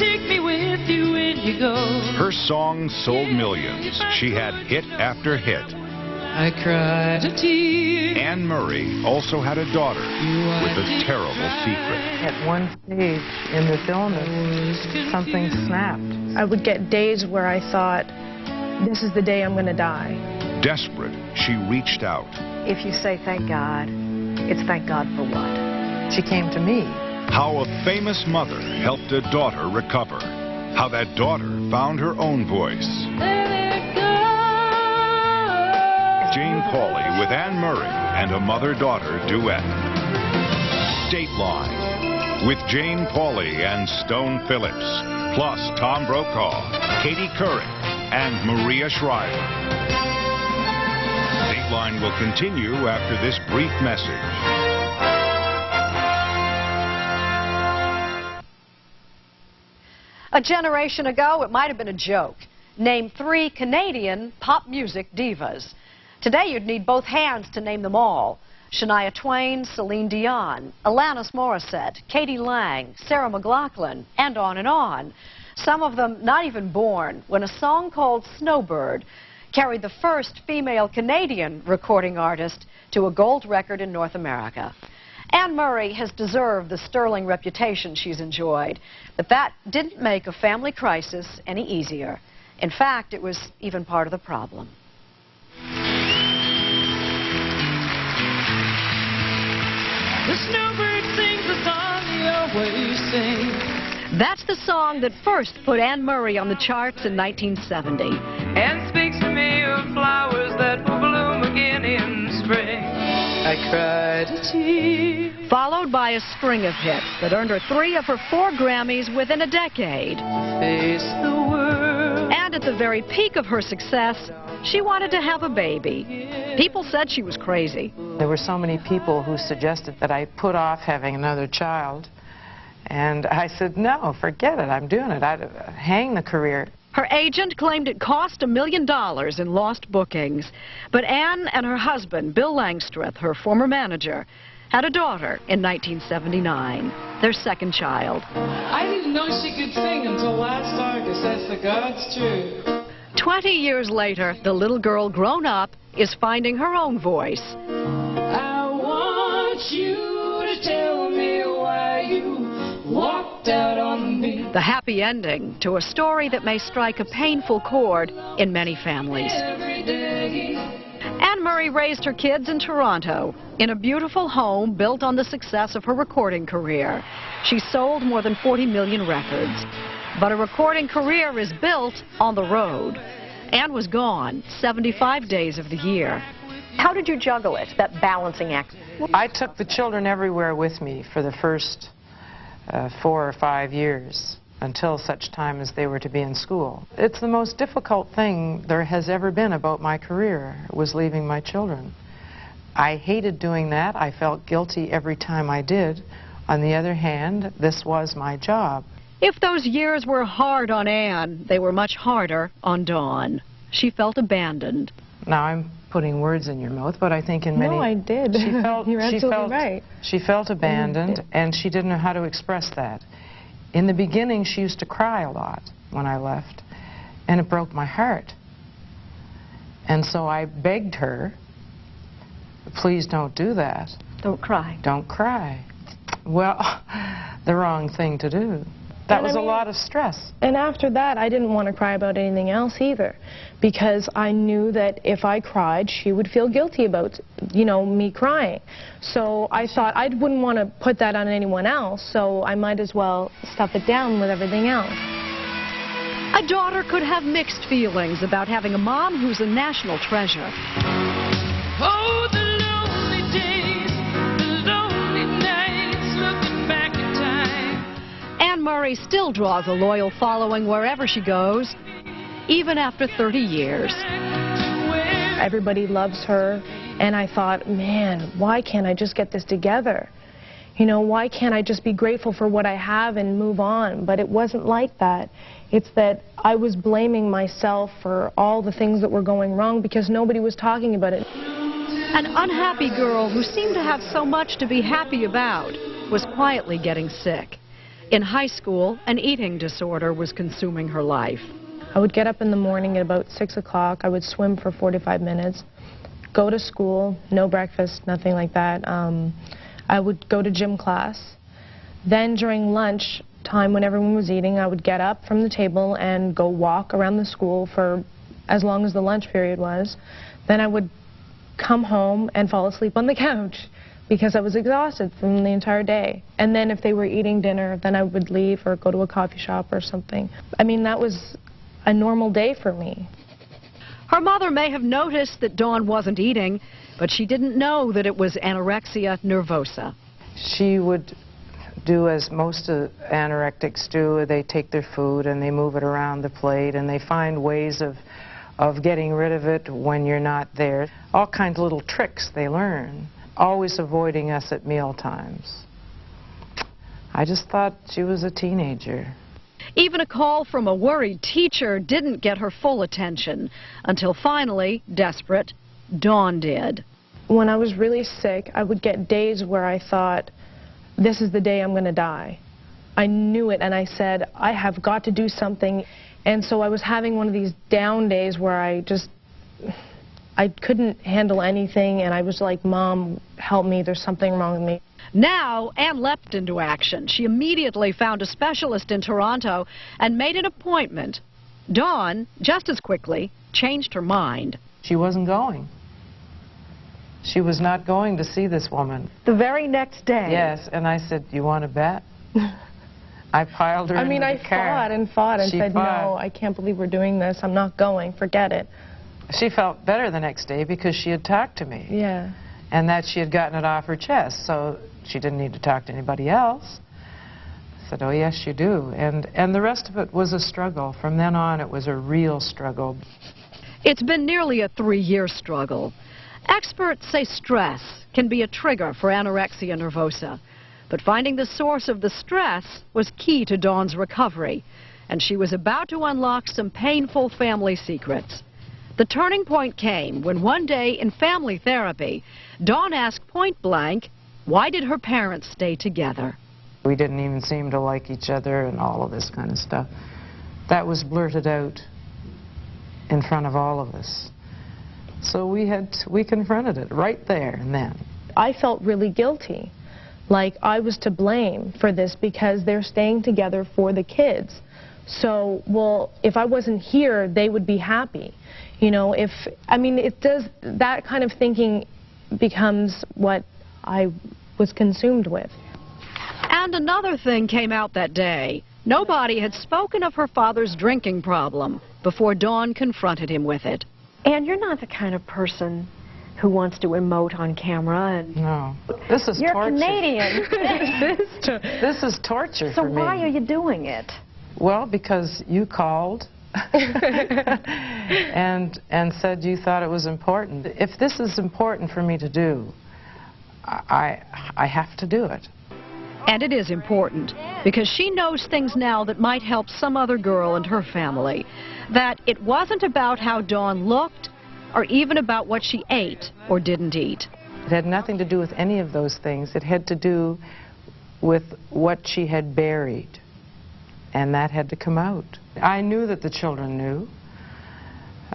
take me with you when you go. Her songs sold millions. She had hit after hit. I cried a tear. Anne Murray also had a daughter with a terrible secret. At one stage in this illness, something snapped. I would get days where I thought, this is the day I'm going to die. Desperate, she reached out. If you say thank God, it's thank God for what? She came to me. How a famous mother helped a daughter recover. How that daughter found her own voice. Jane Pauley with Anne Murray and a mother-daughter duet. Dateline with Jane Pauley and Stone Phillips, plus Tom Brokaw, Katie Couric, and Maria Shriver. Dateline will continue after this brief message. A generation ago, it might have been a joke. Name 3 Canadian pop music divas. Today, you'd need both hands to name them all. Shania Twain, Celine Dion, Alanis Morissette, Katie Lang, Sarah McLachlan, and on and on. Some of them not even born when a song called Snowbird carried the first female Canadian recording artist to a gold record in North America. Anne Murray has deserved the sterling reputation she's enjoyed, but that didn't make a family crisis any easier. In fact, it was even part of the problem. The snowbird sings the song he always sings. That's the song that first put Anne Murray on the charts in 1970. And speaks to me of flowers that will bloom again in spring. I cried a tear. Followed by a string of hits that earned her 3 of her 4 Grammys within a decade. Face the world. And at the very peak of her success, she wanted to have a baby. People said she was crazy. There were so many people who suggested that I put off having another child. And I said, no, forget it. I'm doing it. I'd hang the career. Her agent claimed it cost $1 million in lost bookings. But Anne and her husband, Bill Langstroth, her former manager, had a daughter in 1979, their second child. I didn't know she could sing until last August. That's the God's truth. 20 years later, the little girl grown up is finding her own voice. I want you to tell me why you walked out on me. The happy ending to a story that may strike a painful chord in many families. Every day. Anne Murray raised her kids in Toronto in a beautiful home built on the success of her recording career. She sold more than 40 million records. But a recording career is built on the road. Anne was gone 75 days of the year. How did you juggle it, that balancing act? I took the children everywhere with me for the first 4 or 5 years, until such time as they were to be in school. It's the most difficult thing there has ever been about my career, was leaving my children. I hated doing that. I felt guilty every time I did. On the other hand, this was my job. If those years were hard on Anne, they were much harder on Dawn. She felt abandoned. Now I'm putting words in your mouth, but I think in many... No, I did. She felt, You're absolutely right. She felt abandoned, and she didn't know how to express that. In the beginning, she used to cry a lot when I left, and it broke my heart. And so I begged her, please don't do that. Don't cry. Don't cry. Well, the wrong thing to do. That was a lot of stress. And after that, I didn't want to cry about anything else either, because I knew that if I cried, she would feel guilty about, you know, me crying. So I thought I wouldn't want to put that on anyone else, so I might as well stuff it down with everything else. A daughter could have mixed feelings about having a mom who's a national treasure. Oh, the lonely days, the lonely nights, looking back in time. Anne Murray still draws a loyal following wherever she goes, even after 30 years. Everybody loves her, and I thought, man, why can't I just get this together? You know, why can't I just be grateful for what I have and move on? But it wasn't like that. It's that I was blaming myself for all the things that were going wrong because nobody was talking about it. An unhappy girl who seemed to have so much to be happy about was quietly getting sick. In high school, an eating disorder was consuming her life. I would get up in the morning at about 6 o'clock. I would swim for 45 minutes, go to school, no breakfast, nothing like that. I would go to gym class. Then during lunch time, when everyone was eating, I would get up from the table and go walk around the school for as long as the lunch period was. Then I would come home and fall asleep on the couch because I was exhausted from the entire day. And then if they were eating dinner, then I would leave or go to a coffee shop or something. I mean, that was a normal day for me. Her mother may have noticed that Dawn wasn't eating, but she didn't know that it was anorexia nervosa. She would do as most anorectics do. They take their food and they move it around the plate and they find ways of getting rid of it when you're not there. All kinds of little tricks they learn, always avoiding us at meal times. I just thought she was a teenager. Even a call from a worried teacher didn't get her full attention until finally, desperate, Dawn did. When I was really sick, I would get days where I thought, this is the day I'm going to die. I knew it, and I said, I have got to do something. And so I was having one of these down days where I couldn't handle anything, and I was like, Mom, help me, there's something wrong with me. Now, Anne leapt into action. She immediately found a specialist in Toronto and made an appointment. Dawn, just as quickly, changed her mind. She wasn't going. She was not going to see this woman. The very next day. Yes, and I said, you want to bet? I piled her into the car. I fought and fought and said, fought. No, I can't believe we're doing this. I'm not going. Forget it. She felt better the next day because she had talked to me. Yeah. And that she had gotten it off her chest, so she didn't need to talk to anybody else. I said, oh, yes, you do. And the rest of it was a struggle. From then on, it was a real struggle. It's been nearly a 3-year struggle. Experts say stress can be a trigger for anorexia nervosa. But finding the source of the stress was key to Dawn's recovery, and she was about to unlock some painful family secrets. The turning point came when one day in family therapy, Dawn asked point blank, why did her parents stay together? We didn't even seem to like each other and all of this kind of stuff. That was blurted out in front of all of us. So we confronted it right there and then. I felt really guilty, like I was to blame for this because they're staying together for the kids. So, well, if I wasn't here, they would be happy. You know, that kind of thinking becomes what I was consumed with. And another thing came out that day. Nobody had spoken of her father's drinking problem before Dawn confronted him with it. And you're not the kind of person who wants to emote on camera. And no, this is you're torture. Canadian. This is torture so for me. So why are you doing it? Well, because you called and said you thought it was important. If this is important for me to do, I have to do it. And it is important because she knows things now that might help some other girl and her family. That it wasn't about how Dawn looked or even about what she ate or didn't eat. It had nothing to do with any of those things. It had to do with what she had buried, and that had to come out. I knew that the children knew.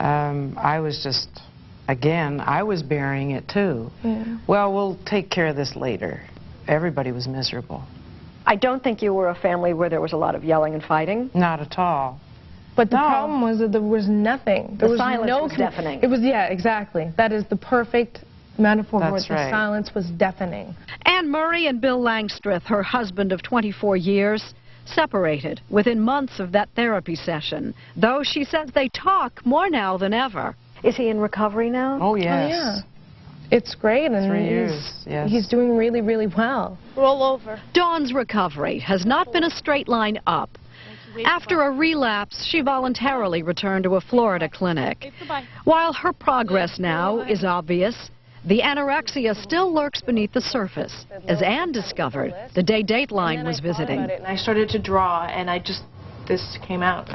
I was just, again, I was burying it too. Yeah. Well, we'll take care of this later. Everybody was miserable. I don't think you were a family where there was a lot of yelling and fighting. Not at all. But the problem was that there was nothing. There the was silence no was deafening. It was, yeah, exactly. That is the perfect metaphor for it. That's right. The silence was deafening. Anne Murray and Bill Langstroth, her husband of 24 years, separated within months of that therapy session, though she says they talk more now than ever. Is he in recovery now? Oh, yes. Oh, yeah. It's great, and 3 years, yes. He's doing really, really well. Roll over. Dawn's recovery has not been a straight line up. After a relapse, she voluntarily returned to a Florida clinic. While her progress now is obvious, the anorexia still lurks beneath the surface, as Anne discovered the day Dateline was visiting. And I started to draw, and this came out.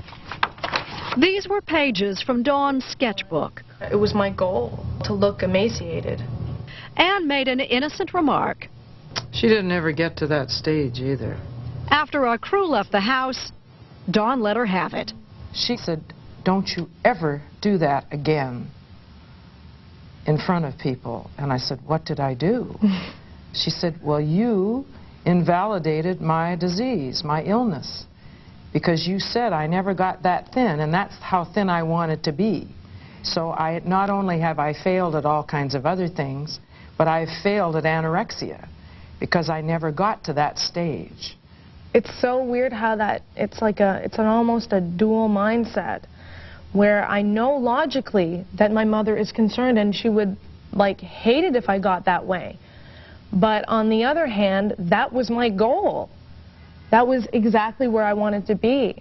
These were pages from Dawn's sketchbook. It was my goal to look emaciated. Anne made an innocent remark. She didn't ever get to that stage either. After our crew left the house, Dawn let her have it. She said, "Don't you ever do that again in front of people." And I said, "What did I do?" She said, "Well, you invalidated my disease, my illness, because you said I never got that thin, and that's how thin I wanted to be. So not only have I failed at all kinds of other things, but I've failed at anorexia because I never got to that stage." It's so weird how that, it's almost a dual mindset, where I know logically that my mother is concerned and she would hate it if I got that way. But on the other hand, that was my goal. That was exactly where I wanted to be.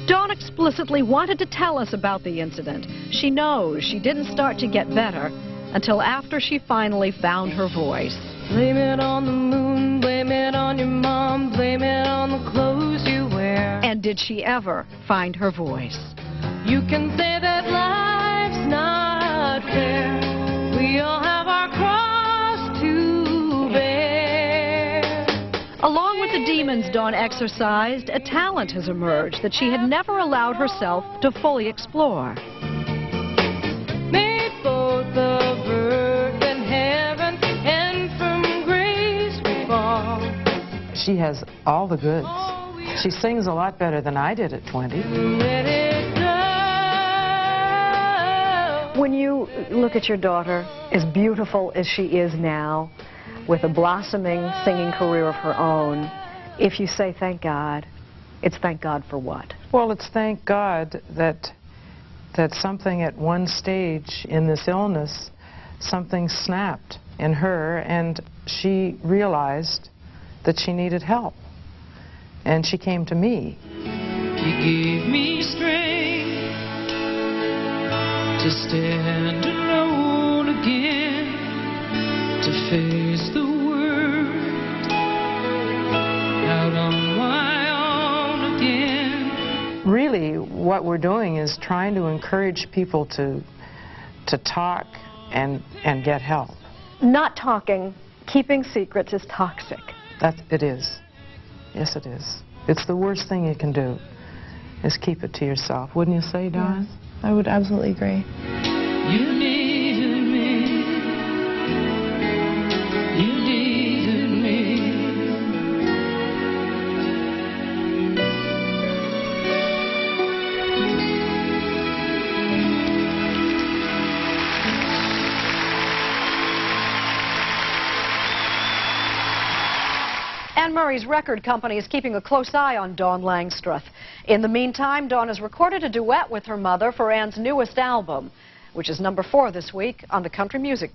Dawn explicitly wanted to tell us about the incident. She knows she didn't start to get better until after she finally found her voice. Blame it on the moon, blame it on your mom, blame it on the clothes you wear. And did she ever find her voice? You can say that life's not fair. We all have our cross to bear. Along with the demons Dawn exorcised, a talent has emerged that she had never allowed herself to fully explore. Made both of earth and heaven, and from grace we fall. She has all the goods. She sings a lot better than I did at 20. Let it go. When you look at your daughter, as beautiful as she is now, with a blossoming singing career of her own, if you say thank God, it's thank God for what? Well, it's thank God that something at one stage in this illness, something snapped in her, and she realized that she needed help. And she came to me. You gave me strength to stand alone again, to face the world out on my own again. Really, what we're doing is trying to encourage people to talk and get help. Not talking, keeping secrets is toxic. It is. Yes, it is. It's the worst thing you can do, is keep it to yourself. Wouldn't you say, Dawn? Yes, I would absolutely agree. You needed me. You needed me. Anne Murray's record company is keeping a close eye on Dawn Langstroth. In the meantime, Dawn has recorded a duet with her mother for Anne's newest album, which is #4 this week on the Country Music